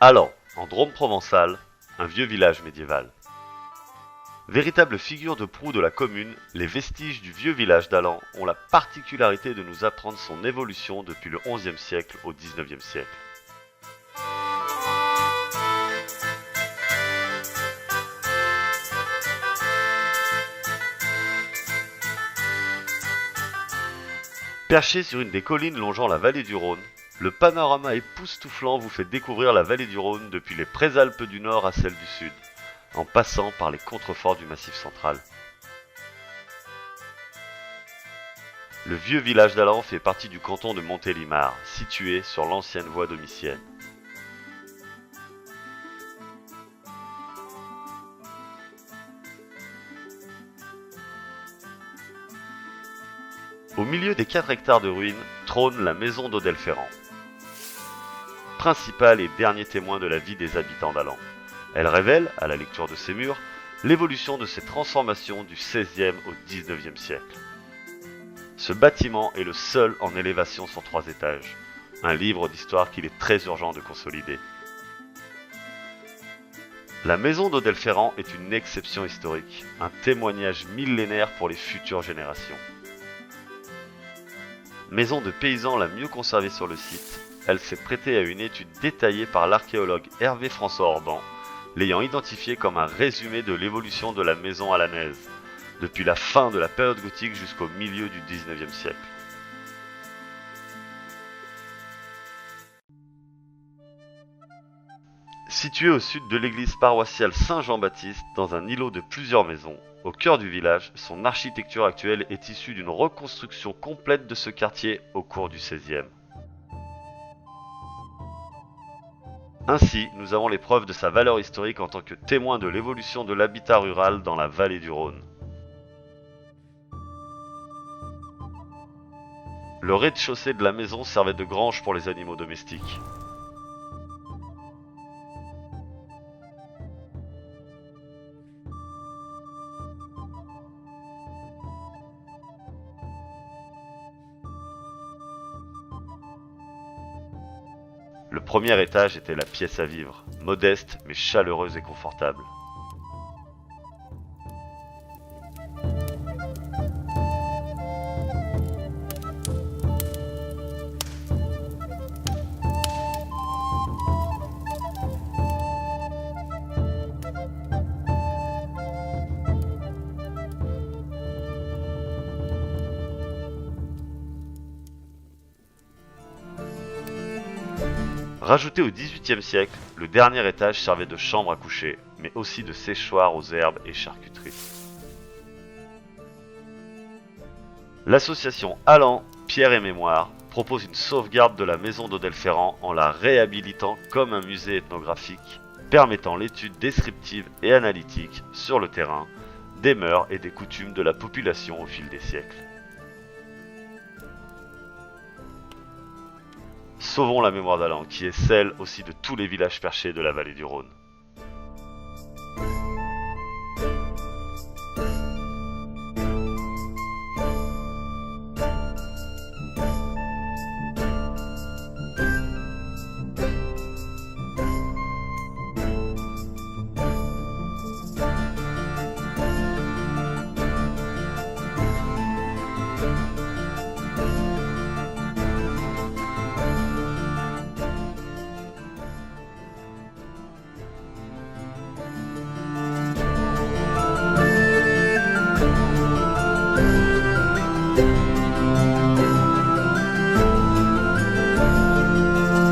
Allan, en Drôme provençal, un vieux village médiéval. Véritable figure de proue de la commune, les vestiges du vieux village d'Allan ont la particularité de nous apprendre son évolution depuis le XIe siècle au XIXe siècle. Perché sur une des collines longeant la vallée du Rhône, le panorama époustouflant vous fait découvrir la vallée du Rhône depuis les Préalpes du Nord à celles du Sud, en passant par les contreforts du Massif central. Le vieux village d'Allan fait partie du canton de Montélimar, situé sur l'ancienne voie domitienne. Au milieu des 4 hectares de ruines trône la maison d'Odelle-Ferrand, principal et dernier témoin de la vie des habitants d'Allan. Elle révèle, à la lecture de ses murs, l'évolution de ces transformations du XVIe au XIXe siècle. Ce bâtiment est le seul en élévation sur 3 étages, un livre d'histoire qu'il est très urgent de consolider. La maison d'Odelle-Ferrand est une exception historique, un témoignage millénaire pour les futures générations. Maison de paysans la mieux conservée sur le site, elle s'est prêtée à une étude détaillée par l'archéologue Hervé François Orban, l'ayant identifiée comme un résumé de l'évolution de la maison allanaise, depuis la fin de la période gothique jusqu'au milieu du XIXe siècle. Située au sud de l'église paroissiale Saint-Jean-Baptiste, dans un îlot de plusieurs maisons, au cœur du village, son architecture actuelle est issue d'une reconstruction complète de ce quartier au cours du XVIe. Ainsi, nous avons les preuves de sa valeur historique en tant que témoin de l'évolution de l'habitat rural dans la vallée du Rhône. Le rez-de-chaussée de la maison servait de grange pour les animaux domestiques. Le premier étage était la pièce à vivre, modeste mais chaleureuse et confortable. Rajouté au XVIIIe siècle, le dernier étage servait de chambre à coucher, mais aussi de séchoir aux herbes et charcuterie. L'association Allan, Pierre et Mémoire propose une sauvegarde de la maison d'Odelle-Ferrand en la réhabilitant comme un musée ethnographique, permettant l'étude descriptive et analytique sur le terrain des mœurs et des coutumes de la population au fil des siècles. Sauvons la mémoire d'Allan, qui est celle aussi de tous les villages perchés de la vallée du Rhône.